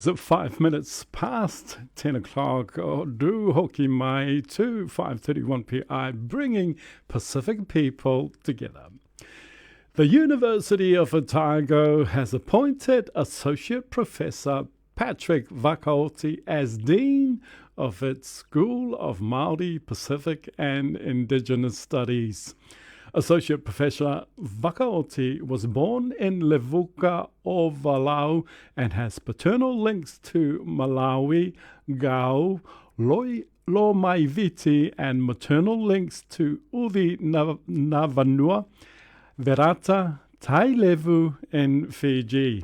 So 5 minutes past 10 o'clock, do hoki mai to 5:31 pi, bringing Pacific people together. The University of Otago has appointed Associate Professor Patrick Vakaoti as Dean of its School of Māori, Pacific and Indigenous Studies. Associate Professor Vakaoti was born in Levuka o Walau and has paternal links to Malawi, Gao, Lo Maiviti, and maternal links to Udi Navanua, Verata, Tailevu, and Fiji.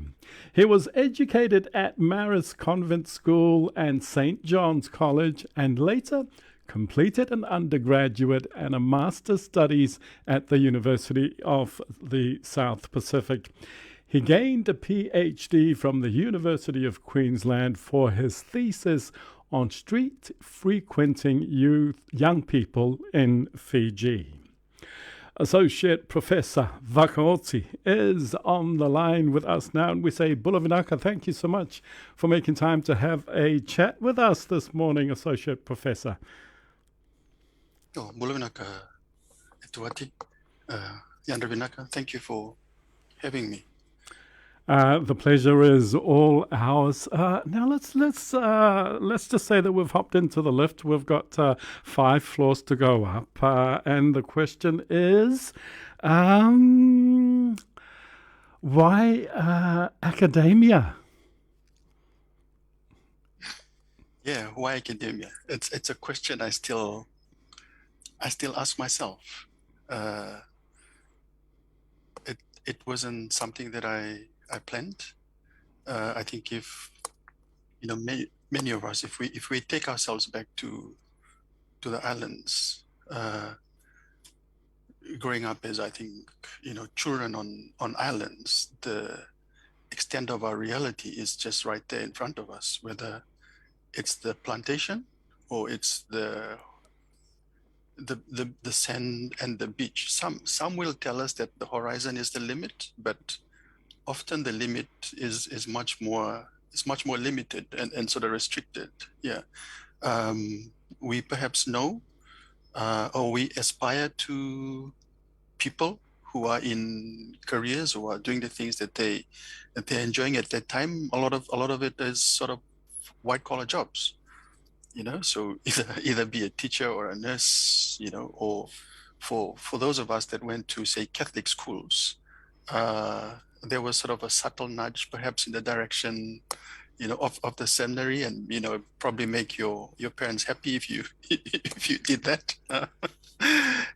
He was educated at Maris Convent School and St. John's College and later completed an undergraduate and a master's studies at the University of the South Pacific. He gained a PhD from the University of Queensland for his thesis on street frequenting young people in Fiji. Associate Professor Vakaoti is on the line with us now, and we say, Bulavinaka, thank you so much for making time to have a chat with us this morning, Associate Professor. Oh, Bulavinaka Etuati, Yandravinaka, thank you for having me. The pleasure is all ours. Now let's just say that we've hopped into the lift. We've got 5 floors to go up, and the question is, why academia? Yeah, why academia? It's a question I still ask myself. It wasn't something that I planned. I think if many of us, if we take ourselves back to the islands, growing up as I think children on islands, the extent of our reality is just right there in front of us. Whether it's the plantation or it's the sand and the beach. Some will tell us that the horizon is the limit, but often the limit is much more limited and sort of restricted. Yeah. We perhaps know or we aspire to people who are in careers or are doing the things that they're enjoying at that time. A lot of it is sort of white collar jobs. So either be a teacher or a nurse, or for those of us that went to, say, Catholic schools, there was sort of a subtle nudge perhaps in the direction, of the seminary, and, probably make your parents happy if you if you did that.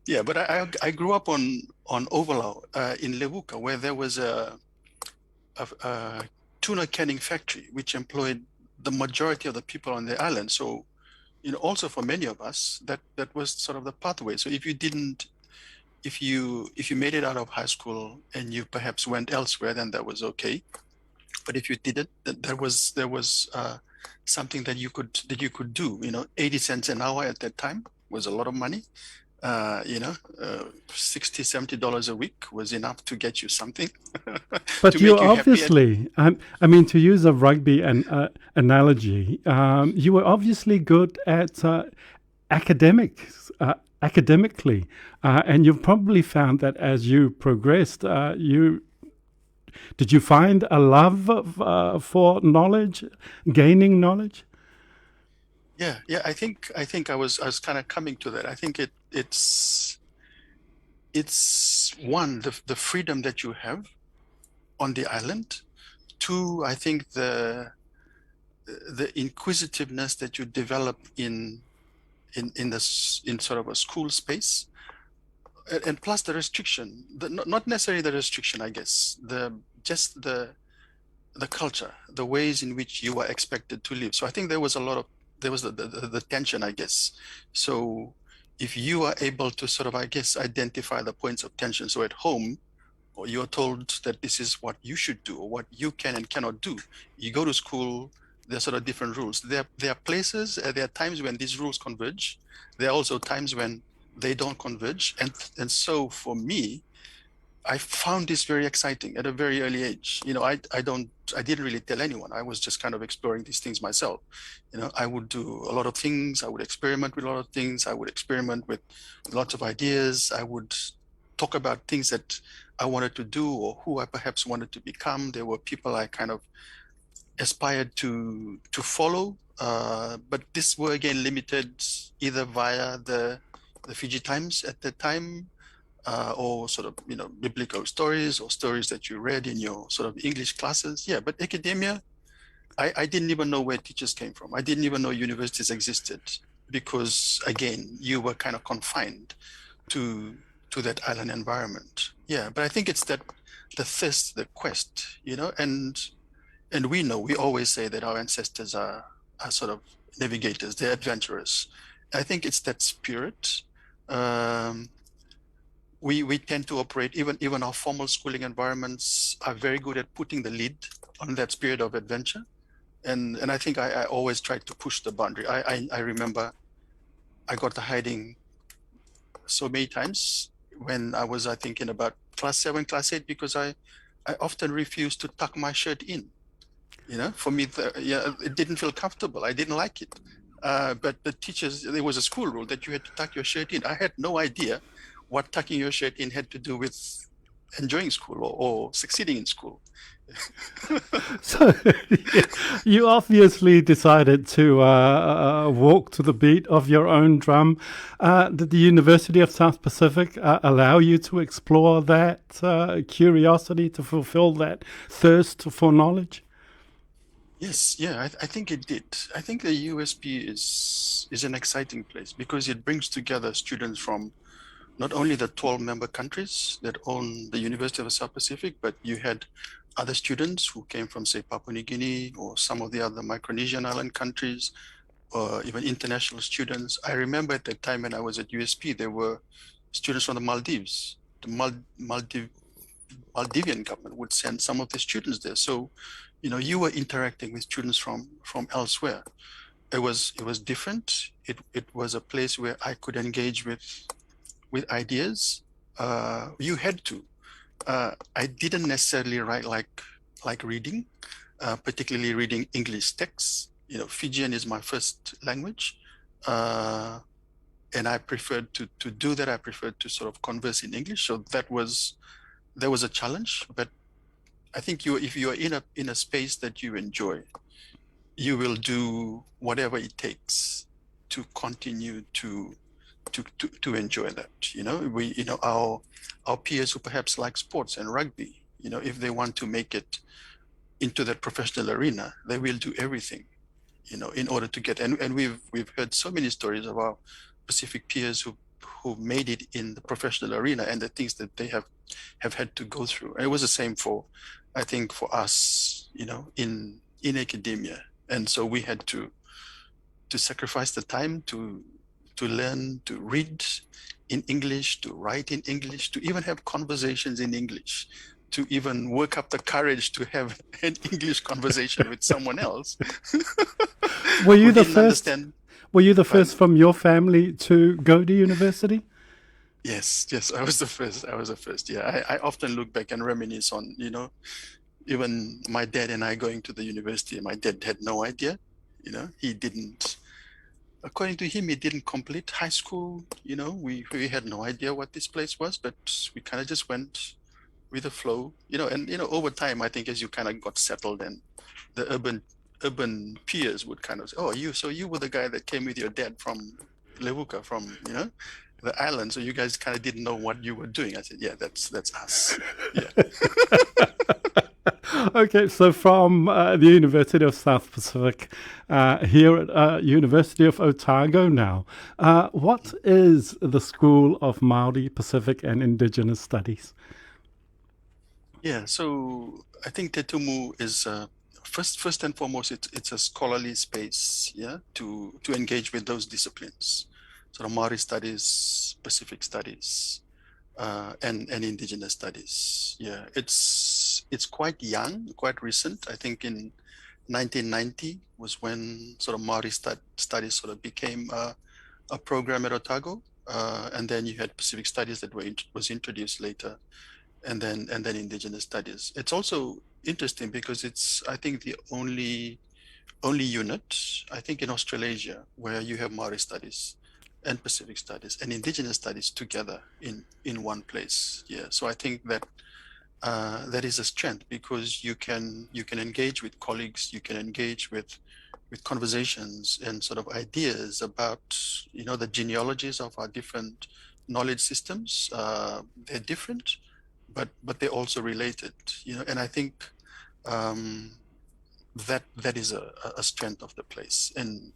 Yeah, but I grew up on Ovalau, in Levuka, where there was a tuna canning factory, which employed the majority of the people on the island. So, also for many of us, that was sort of the pathway. So if you made it out of high school and you perhaps went elsewhere, then that was okay. But if you didn't, there was something that you could do. 80 cents an hour at that time was a lot of money. $60-$70 a week was enough to get you something. But To you make you happy. obviously, I mean, to use a rugby analogy, you were obviously good at academically, and you've probably found that as you progressed, did you find a love for knowledge, gaining knowledge? Yeah. I think I was kind of coming to that. I think it's one, the freedom that you have on the island. Two, I think the inquisitiveness that you develop in sort of a school space, and plus the restriction, not necessarily the restriction, I guess, just the culture, the ways in which you are expected to live. So I think there was the tension, I guess. So if you are able to sort of, I guess, identify the points of tension. So at home, or you're told that this is what you should do or what you can and cannot do. You go to school, there are sort of different rules. There are places, there are times when these rules converge. There are also times when they don't converge. And so for me, I found this very exciting at a very early age. I didn't really tell anyone. I was just kind of exploring these things myself. I would do a lot of things. I would experiment with a lot of things. I would experiment with lots of ideas. I would talk about things that I wanted to do or who I perhaps wanted to become. There were people I kind of aspired to follow, but this were again limited either via the Fiji Times at the time, or sort of biblical stories or stories that you read in your sort of English classes. Yeah, but academia, I didn't even know where teachers came from. I didn't even know universities existed because again, you were kind of confined to that island environment. Yeah, but I think it's that the thirst, the quest, and we always say that our ancestors are sort of navigators, they're adventurous. I think it's that spirit. Um, we tend to operate, even our formal schooling environments are very good at putting the lid on that spirit of adventure. And I think I always tried to push the boundary. I remember I got the hiding so many times when I was, I think, in about class 7, class 8, because I often refused to tuck my shirt in. For me, yeah, it didn't feel comfortable. I didn't like it. But the teachers, there was a school rule that you had to tuck your shirt in. I had no idea what tucking your shirt in had to do with enjoying school or succeeding in school. So you obviously decided to walk to the beat of your own drum. Did the University of South Pacific allow you to explore that curiosity, to fulfill that thirst for knowledge? Yes, yeah, I think it did. I think the USP is an exciting place because it brings together students from not only the 12 member countries that own the University of the South Pacific, but you had other students who came from, say, Papua New Guinea or some of the other Micronesian island countries, or even international students. I remember at the time when I was at USP, there were students from the Maldives. The Maldivian government would send some of the students there. So, you were interacting with students from elsewhere. It was different. It was a place where I could engage with ideas. You had to. I didn't necessarily write like reading, particularly reading English texts. Fijian is my first language, and I preferred to do that. I preferred to sort of converse in English. So that was a challenge. But I think if you are in a space that you enjoy, you will do whatever it takes to continue to enjoy that. Our peers who perhaps like sports and rugby, if they want to make it into that professional arena, they will do everything, in order to get. And we've heard so many stories of our Pacific peers who made it in the professional arena and the things that they have had to go through. And it was the same I think, for us, in academia. And so we had to sacrifice the time to learn to read in English, to write in English, to even have conversations in English, to even work up the courage to have an English conversation with someone else Were you who the didn't first? understand. Were you the first Pardon? from your family to go to university? Yes, I was the first. I was the first. Yeah, I often look back and reminisce on, even my dad and I going to the university. My dad had no idea. He didn't. According to him, he didn't complete high school. We had no idea what this place was, but we kind of just went with the flow. And over time, I think as you kind of got settled, and the urban peers would kind of say, "Oh, you were the guy that came with your dad from Levuka, from the island. So you guys kind of didn't know what you were doing." I said, "Yeah, that's us." Yeah. Okay, so from the University of South Pacific, here at University of Otago now, what is the School of Māori, Pacific and Indigenous Studies? Yeah, so I think Te Tumu is, first and foremost, it's a scholarly space, yeah, to engage with those disciplines. So the Maori studies, Pacific studies, and Indigenous studies. Yeah, it's quite young, quite recent. I think in 1990 was when sort of Maori studies sort of became a program at Otago, and then you had Pacific studies that was introduced later. and then Indigenous studies. It's also interesting because it's, I think, the only unit, I think, in Australasia where you have Maori studies and Pacific studies and Indigenous studies together in one place. Yeah, so I think that that is a strength because you can engage with colleagues, you can engage with conversations and sort of ideas about the genealogies of our different knowledge systems. They're different, but they're also related. And I think um, that is a strength of the place. And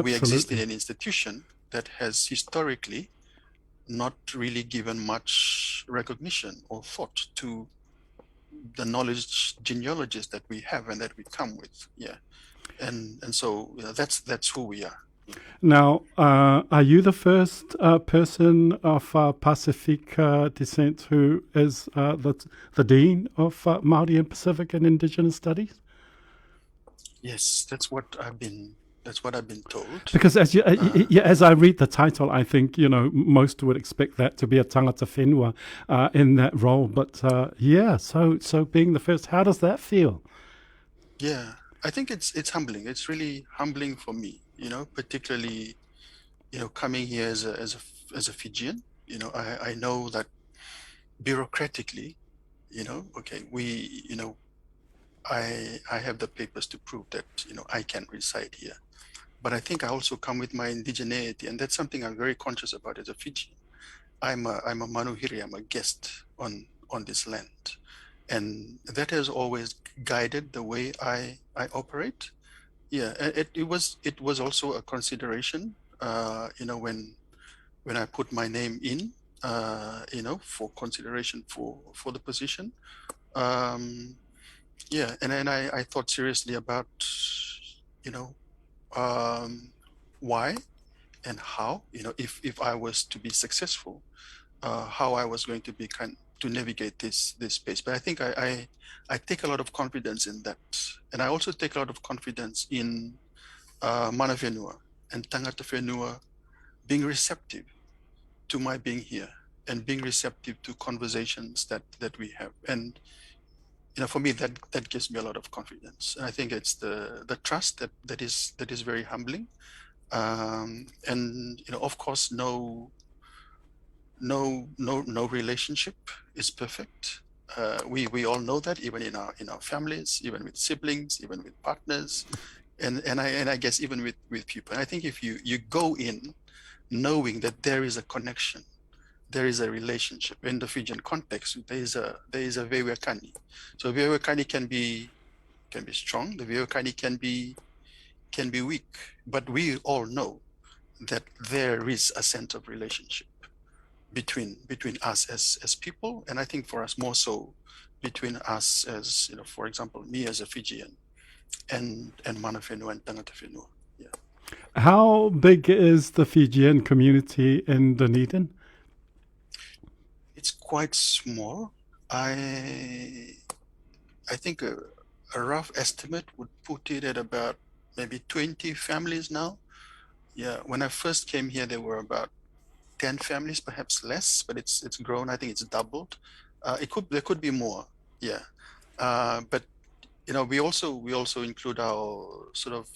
we exist in Absolutely. an institution that has historically not really given much recognition or thought to the knowledge genealogies that we have and that we come with. Yeah, and so that's who we are. Now, are you the first person of Pacifica descent who is the dean of Maori and Pacific and Indigenous Studies? Yes, that's what I've been told. Because Uh, as I read the title, I think most would expect that to be a tangata whenua in that role. But yeah, so being the first, how does that feel? yeah, I think it's humbling. It's really humbling for me, particularly coming here as a Fijian. I know that bureaucratically, okay, I have the papers to prove that I can reside here. But I think I also come with my indigeneity, and that's something I'm very conscious about as a Fijian. I'm a Manuhiri. I'm a guest on this land, and that has always guided the way I operate. Yeah, it was also a consideration, when I put my name in, for consideration for the position. Um, yeah, and then I thought seriously about, you know, um, why and how, if I was to be successful, how I was going to be to navigate this space. But I think I take a lot of confidence in that, and I also take a lot of confidence in mana whenua and tangata whenua being receptive to my being here and being receptive to conversations that we have. And for me, that gives me a lot of confidence. And I think it's the trust that is very humbling. And of course, no relationship is perfect. We all know that, even in our families, even with siblings, even with partners, and I guess even with people. And I think if you go in knowing that there is a connection, there is a relationship in the Fijian context. There is a veiwekani. So veiwekani can be strong. The veiwekani can be weak, but we all know that there is a sense of relationship between us as people, and I think for us more so between us as for example, me as a Fijian and mana whenua and tangata whenua. Yeah, How big is the Fijian community in Dunedin? it's quite small. I think a rough estimate would put it at about maybe 20 families now. Yeah, when I first came here, there were about 10 families, perhaps less, but it's grown. I think it's doubled. There could be more. Yeah, but we also include our sort of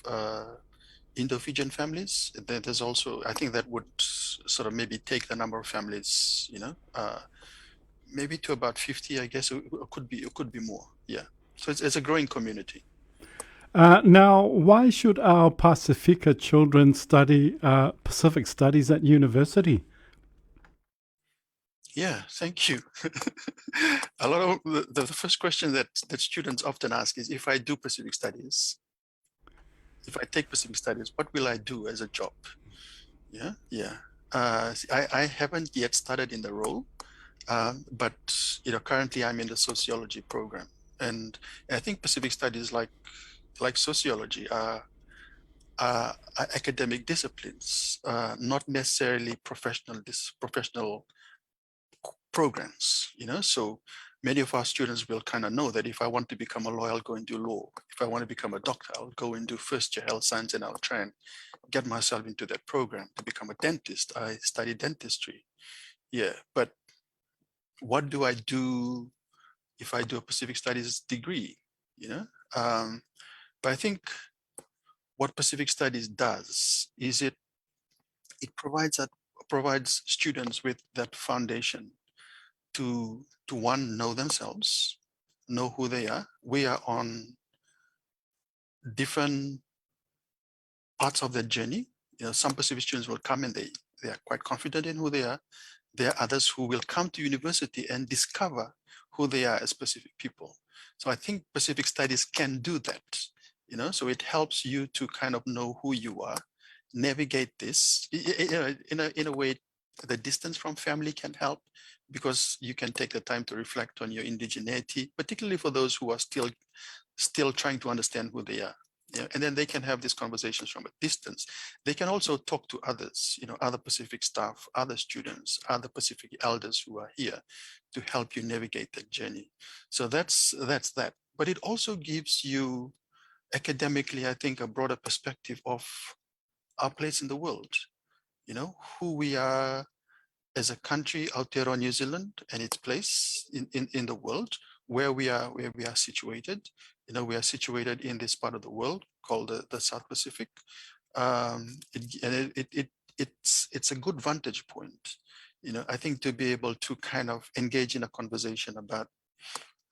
Indo-Fijian families. There's also, I think, that would sort of maybe take the number of families, maybe to about 50, I guess. It could be more. Yeah. So it's a growing community. Now, why should our Pacifica children study Pacific Studies at university? Yeah, thank you. A lot of the first question that students often ask is, if I do Pacific Studies, if I take Pacific Studies, what will I do as a job? Yeah, yeah. I haven't yet started in the role, but currently I'm in the sociology program, and I think Pacific Studies, like sociology, are academic disciplines, not necessarily professional programs. So many of our students will kind of know that if I want to become a lawyer, I'll go and do law. If I want to become a doctor, I'll go and do first year health science, and I'll try and get myself into that program. To become a dentist, I study dentistry. Yeah, but what do I do if I do a Pacific Studies degree? But I think what Pacific Studies does is it provides students with that foundation to one, know themselves, know who they are. We are on different parts of their journey. Some Pacific students will come and they are quite confident in who they are. There are others who will come to university and discover who they are as Pacific people. So I think Pacific Studies can do that. So it helps you to kind of know who you are, navigate this. In a way, the distance from family can help, because you can take the time to reflect on your indigeneity, particularly for those who are still trying to understand who they are. Yeah, and then they can have these conversations from a distance. They can also talk to others, other Pacific staff, other students, other Pacific elders who are here to help you navigate that journey. So that's that. But it also gives you academically, I think, a broader perspective of our place in the world, who we are as a country, Aotearoa New Zealand, and its place in the world, where we are situated. We are situated in this part of the world called the South Pacific. It's a good vantage point, I think, to be able to kind of engage in a conversation about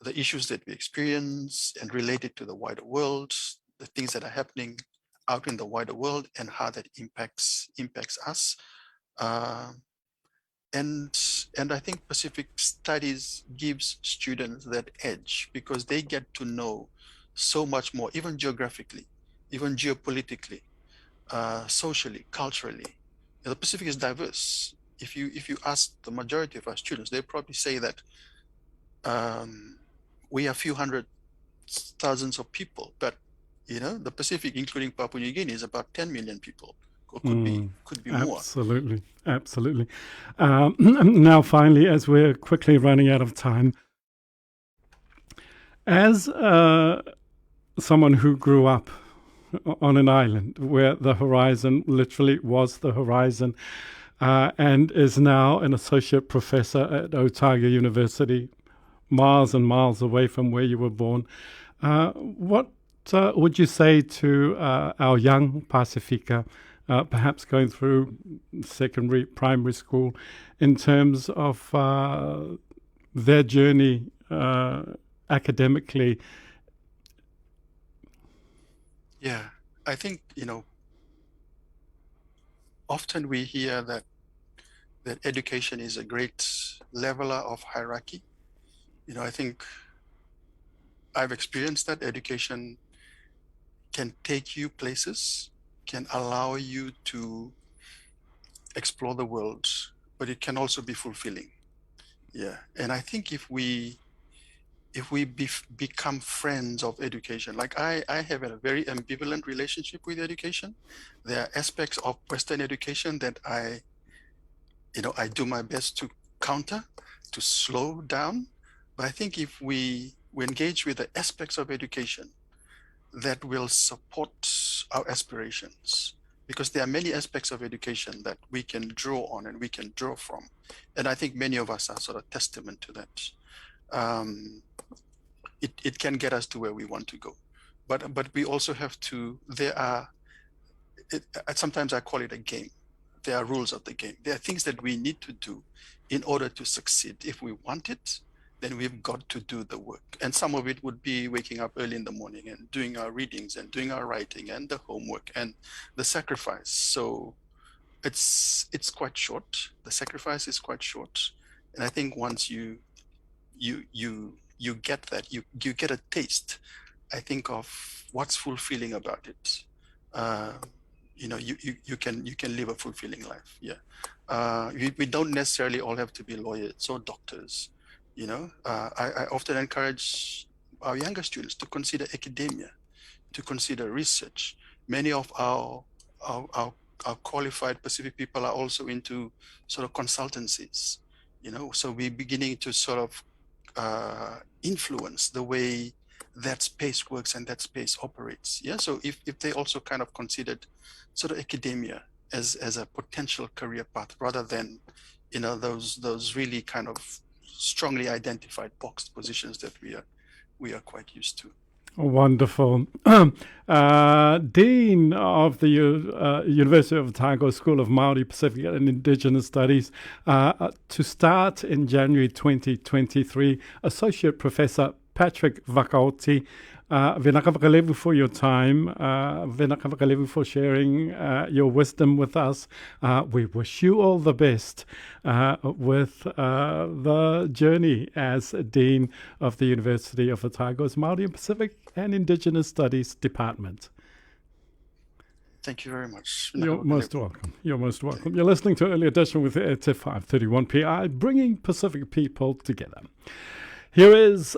the issues that we experience and relate it to the wider world, the things that are happening out in the wider world, and how that impacts us. Uh, and I think Pacific Studies gives students that edge, because they get to know so much more, even geographically, even geopolitically, socially, culturally. The Pacific is diverse. If you ask the majority of our students, they probably say that we are a few hundred thousands of people, but the Pacific, including Papua New Guinea, is about 10 million people, or could be more. Absolutely, absolutely. Now, finally, as we're quickly running out of time, as someone who grew up on an island where the horizon literally was the horizon, and is now an associate professor at Otago University, miles and miles away from where you were born, what would you say to our young Pacifica, perhaps going through secondary, primary school, in terms of their journey academically? Yeah, I think, often we hear that education is a great leveler of hierarchy. I think I've experienced that education can take you places, can allow you to explore the world, but it can also be fulfilling. Yeah, and I think if we become friends of education, like I have a very ambivalent relationship with education. There are aspects of Western education that I do my best to counter, to slow down. But I think if we engage with the aspects of education that will support our aspirations, because there are many aspects of education that we can draw on and we can draw from. And I think many of us are sort of testament to that. It can get us to where we want to go. But we also have to, sometimes I call it a game. There are rules of the game. There are things that we need to do in order to succeed. If we want it, then we've got to do the work. And some of it would be waking up early in the morning and doing our readings and doing our writing and the homework and the sacrifice. So it's quite short. The sacrifice is quite short. And I think once you get that, you get a taste, I think, of what's fulfilling about it. You can live a fulfilling life. Yeah. We don't necessarily all have to be lawyers or doctors. I often encourage our younger students to consider academia, to consider research. Many of our qualified Pacific people are also into sort of consultancies. So we're beginning to sort of influence the way that space works and that space operates. Yeah. So if they also kind of considered sort of academia as a potential career path, rather than those really kind of strongly identified boxed positions that we are quite used to. Wonderful. Dean of the University of Otago School of Maori, Pacifica and Indigenous Studies, to start in January 2023, Associate Professor Patrick Vakaoti. Venaka vakalevu for your time. Venaka vakalevu for sharing your wisdom with us. We wish you all the best with the journey as Dean of the University of Otago's Māori and Pacific and Indigenous Studies Department. Thank you very much. You're most welcome. You're most welcome. You're listening to Early Edition with Ete 531 PI, bringing Pacific people together. Here is